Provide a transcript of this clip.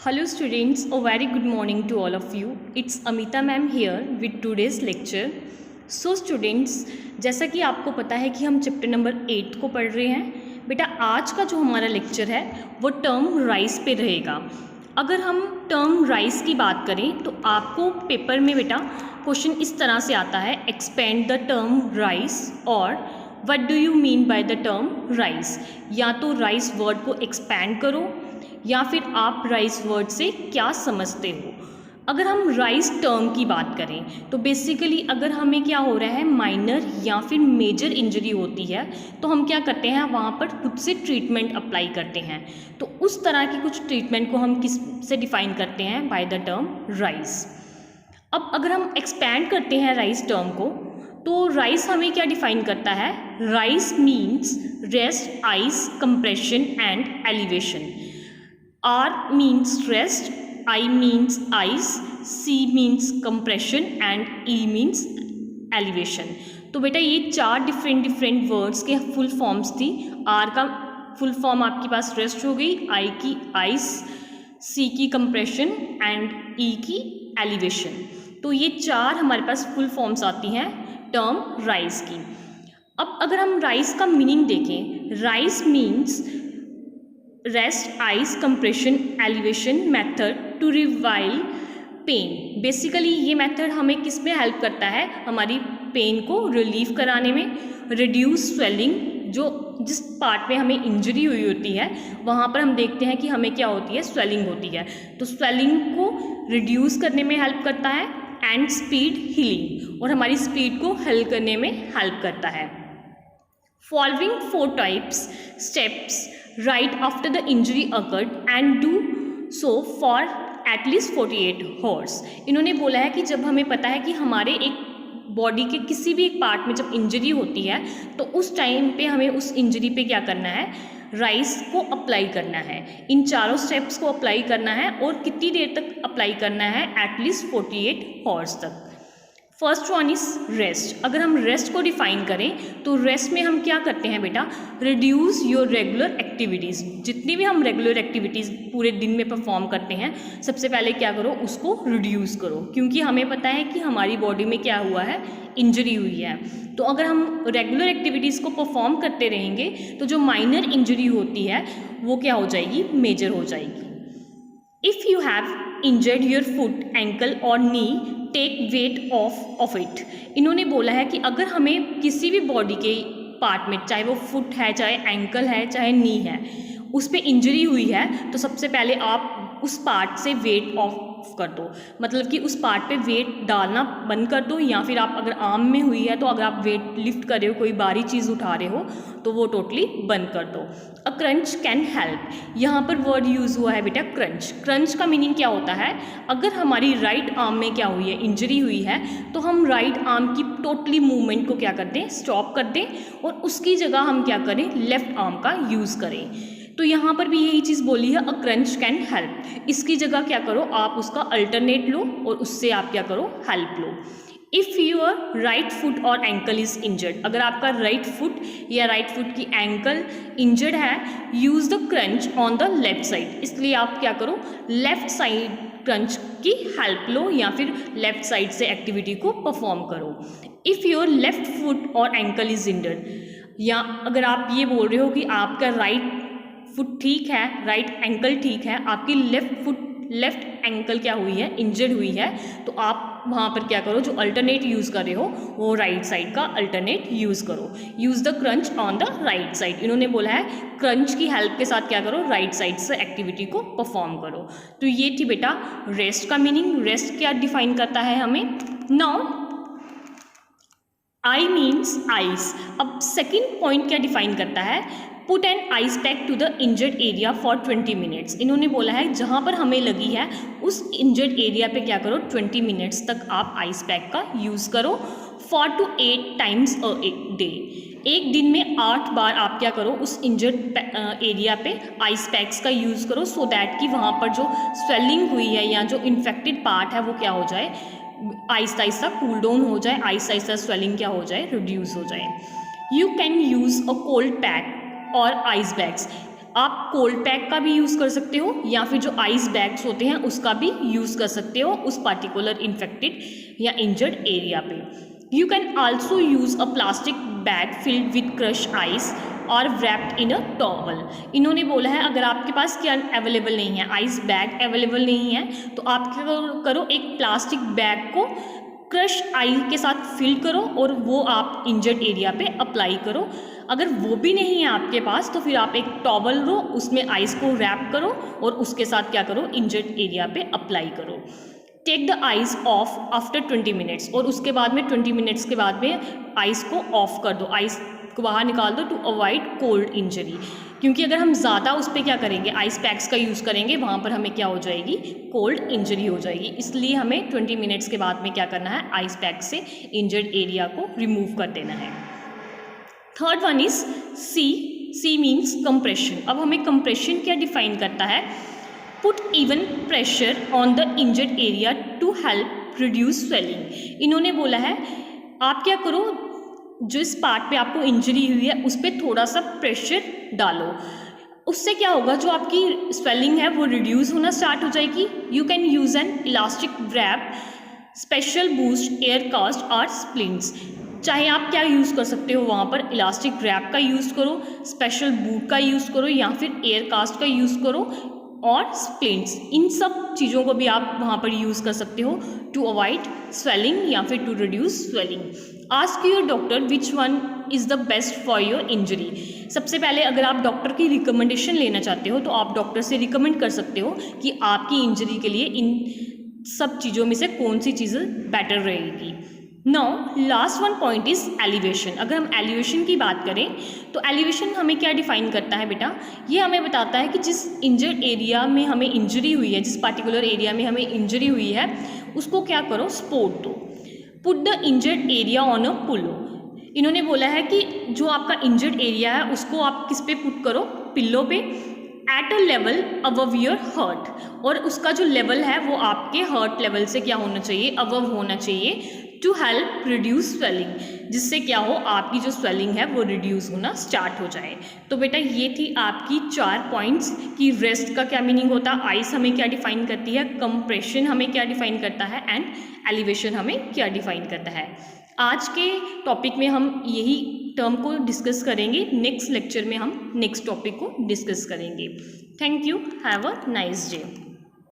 Hello students, a very good morning to all of you. It's Amita ma'am here with today's lecture. So students, जैसा कि आपको पता है कि हम चैप्टर नंबर 8 को पढ़ रहे हैं। बेटा आज का जो हमारा लेक्चर है वो टर्म राइस पे रहेगा। अगर हम टर्म राइस की बात करें तो आपको पेपर में बेटा क्वेश्चन इस तरह से आता है, एक्सपेंड द टर्म राइस और what do you mean by the term rice. या तो राइस वर्ड को एक्सपैंड करो या फिर आप राइस वर्ड से क्या समझते हो। अगर हम राइस टर्म की बात करें तो बेसिकली अगर हमें क्या हो रहा है, माइनर या फिर मेजर इंजरी होती है तो हम क्या करते हैं, वहाँ पर खुद से ट्रीटमेंट अप्लाई करते हैं। तो उस तरह की कुछ ट्रीटमेंट को हम किस से डिफाइन करते हैं, बाय द टर्म राइस। अब अगर हम एक्सपैंड करते हैं राइस टर्म को तो राइस हमें क्या डिफाइन करता है, rice means rest, ice, compression and elevation. R means rest, I means ice, C means compression and E means elevation। तो बेटा ये चार डिफरेंट वर्ड्स के फुल फॉर्म्स थी। R का फुल फॉर्म आपके पास रेस्ट हो गई, I की आइस, C की कंप्रेशन एंड E की एलिवेशन। तो ये चार हमारे पास फुल फॉर्म्स आती हैं टर्म राइस की। अब अगर हम राइस का मीनिंग देखें, rice means rest, ice, compression, elevation method to relieve pain. Basically ये मेथड हमें किस में हेल्प करता है, हमारी पेन को रिलीव कराने में, रिड्यूस स्वेलिंग, जो जिस पार्ट में हमें इंजरी हुई होती है वहाँ पर हम देखते हैं कि हमें क्या होती है, स्वेलिंग होती है। तो स्वेलिंग को रिड्यूस करने में हेल्प करता है एंड स्पीड हीलिंग, और हमारी स्पीड को हेल्प करने में हेल्प करता है। Following 4 types steps right after the injury occurred and do so for at least 48 hours। इन्होंने बोला है कि जब हमें पता है कि हमारे एक बॉडी के किसी भी एक पार्ट में जब इंजरी होती है तो उस टाइम पे हमें उस इंजरी पे क्या करना है, राइस को अप्लाई करना है। इन चारों स्टेप्स को अप्लाई करना है और कितनी देर तक अप्लाई करना है, एटलीस्ट 48 आवर्स तक। First one is rest. अगर हम रेस्ट को डिफाइन करें तो रेस्ट में हम क्या करते हैं बेटा, रिड्यूस योर रेगुलर एक्टिविटीज़। जितनी भी हम रेगुलर एक्टिविटीज़ पूरे दिन में परफॉर्म करते हैं, सबसे पहले क्या करो, उसको रिड्यूस करो, क्योंकि हमें पता है कि हमारी बॉडी में क्या हुआ है, इंजरी हुई है। तो अगर हम रेगुलर एक्टिविटीज़ को परफॉर्म करते रहेंगे तो जो माइनर इंजरी होती है वो क्या हो जाएगी, मेजर हो जाएगी। If you have injured your foot, ankle और नी, टेक वेट ऑफ इट। इन्होंने बोला है कि अगर हमें किसी भी बॉडी के पार्ट में, चाहे वो फुट है, चाहे एंकल है, चाहे नी है, उस पर इंजरी हुई है तो सबसे पहले आप उस पार्ट से वेट ऑफ कर दो। मतलब कि उस पार्ट पे वेट डालना बंद कर दो, या फिर आप अगर आर्म में हुई है तो अगर आप वेट लिफ्ट कर रहे हो, कोई भारी चीज़ उठा रहे हो तो वो टोटली बंद कर दो। अ क्रंच कैन हेल्प। यहाँ पर वर्ड यूज़ हुआ है बेटा क्रंच। क्रंच का मीनिंग क्या होता है, अगर हमारी राइट आर्म में क्या हुई है, इंजरी हुई है, तो हम राइट आर्म की टोटली मूवमेंट को क्या कर दें, स्टॉप कर दें, और उसकी जगह हम क्या करें, लेफ्ट आर्म का यूज़ करें। तो यहाँ पर भी यही चीज़ बोली है, अ क्रंच कैन हेल्प। इसकी जगह क्या करो, आप उसका अल्टरनेट लो और उससे आप क्या करो, help low. If your right foot और एंकल इज इंजर्ड। अगर आपका राइट फुट या राइट फुट की एंकल इंजर्ड है, use the crunch on the left side. इसलिए आप क्या करो, लेफ्ट साइड क्रंच की हेल्प लो या फिर लेफ्ट साइड से एक्टिविटी को परफॉर्म करो। इफ़ योर लेफ्ट फुट और एंकल इज इंजर्ड, या अगर आप ये बोल रहे हो कि आपका राइट फुट ठीक है, राइट एंकल ठीक है, आपकी लेफ्ट एंकल क्या हुई है, इंजर्ड हुई है, तो आप वहाँ पर क्या करो, जो अल्टरनेट यूज़ कर रहे हो वो राइट साइड का अल्टरनेट यूज़ करो। Use the crunch on the right side. इन्होंने बोला है क्रंच की हेल्प के साथ क्या करो, राइट साइड से एक्टिविटी को परफॉर्म करो। तो ये थी बेटा रेस्ट का मीनिंग। रेस्ट क्या डिफाइन करता है हमें। Now I means ice. अब सेकेंड पॉइंट क्या डिफाइन करता है, put an ice pack to the injured area for 20 minutes. इन्होंने बोला है जहाँ पर हमें लगी है उस इंजर्ड एरिया पे क्या करो, 20 मिनट्स तक आप आइस पैक का यूज़ करो। 4 to 8 टाइम्स अ डे। एक दिन में 8 बार आप क्या करो, उस इंजर्ड एरिया पे आइस पैक्स का यूज़ करो, सो दैट कि वहाँ पर जो स्वेलिंग हुई है या जो इन्फेक्टेड पार्ट है वो क्या हो जाए, आहिस्ता आहिस्ता कूल डाउन हो जाए, आहिस्ता आहिस्ता स्वेलिंग क्या हो जाए, रिड्यूस हो जाए। You can use a cold pack और आइस बैग्स। आप कोल्ड पैक का भी यूज़ कर सकते हो या फिर जो आइस बैग्स होते हैं उसका भी यूज़ कर सकते हो उस पार्टिकुलर इन्फेक्टेड या इंजर्ड एरिया पे। You can also use a plastic bag filled with crush ice और wrapped इन अ टॉवल। इन्होंने बोला है अगर आपके पास क्या अवेलेबल नहीं है, आइस बैग अवेलेबल नहीं है, तो आप क्या करो, एक प्लास्टिक बैग को क्रश आइस के साथ फिल करो और वो आप इंजर्ड एरिया पे अप्लाई करो। अगर वो भी नहीं है आपके पास तो फिर आप एक टॉवल लो, उसमें आइस को रैप करो और उसके साथ क्या करो, इंजर्ड एरिया पे अप्लाई करो। Take the ice off after 20 minutes, और उसके बाद में 20 मिनट्स के बाद में आइस को ऑफ कर दो, आइस को बाहर निकाल दो टू अवॉइड कोल्ड इंजरी। क्योंकि अगर हम ज़्यादा उस पर क्या करेंगे, आइस पैक्स का यूज़ करेंगे, वहाँ पर हमें क्या हो जाएगी, कोल्ड इंजरी हो जाएगी। इसलिए हमें 20 मिनट्स के बाद में क्या करना है, आइस पैक से इंजर्ड एरिया को रिमूव कर देना है। Third one is C means compression. अब हमें कंप्रेशन क्या डिफाइन करता है, put even pressure on the injured area to help reduce swelling. इन्होंने बोला है आप क्या करो, जिस पार्ट पे आपको इंजरी हुई है उस पर थोड़ा सा प्रेशर डालो, उससे क्या होगा, जो आपकी स्वेलिंग है वो रिड्यूस होना स्टार्ट हो जाएगी। You can use an elastic wrap, special boost, air cast और स्प्लिंट्स। चाहे आप क्या यूज़ कर सकते हो वहाँ पर, इलास्टिक रैप का यूज़ करो, स्पेशल बूट का यूज़ करो या फिर एयर कास्ट का यूज़ करो और स्प्लिंट्स, इन सब चीज़ों को भी आप वहाँ पर यूज़ कर सकते हो टू अवॉइड स्वेलिंग या फिर to reduce swelling. Ask your doctor which one is the best for your injury. सबसे पहले अगर आप डॉक्टर की रिकमेंडेशन लेना चाहते हो तो आप डॉक्टर से रिकमेंड कर सकते हो कि आपकी इंजरी के लिए इन सब चीज़ों में से कौन सी चीज़ें बेटर रहेगी। Now last one point is elevation. अगर हम एलिवेशन की बात करें तो एलिवेशन हमें क्या डिफाइन करता है बेटा, ये हमें बताता है कि जिस इंजर्ड एरिया में हमें इंजरी हुई है, जिस पार्टिकुलर एरिया में हमें इंजरी हुई है उसको क्या करो, सपोर्ट दो। Put the injured area on a pillow. इन्होंने बोला है कि जो आपका इंजर्ड एरिया है उसको आप किस पे पुट करो, पिल्लो पे, at a level above your heart, और उसका जो लेवल है वो आपके हर्ट लेवल से क्या होना चाहिए, अबव होना चाहिए, टू हेल्प रिड्यूस स्वेलिंग, जिससे क्या हो, आपकी जो स्वेलिंग है वो रिड्यूस होना स्टार्ट हो जाए। तो बेटा ये थी आपकी 4 पॉइंट्स कि रेस्ट का क्या मीनिंग होता है, आइस हमें क्या डिफाइन करती है, कंप्रेशन हमें क्या डिफाइन करता है एंड एलिवेशन हमें क्या डिफाइन करता है। आज के टॉपिक में हम यही टर्म को डिस्कस करेंगे, नेक्स्ट लेक्चर में हम नेक्स्ट टॉपिक को डिस्कस करेंगे। Thank you, have a nice day.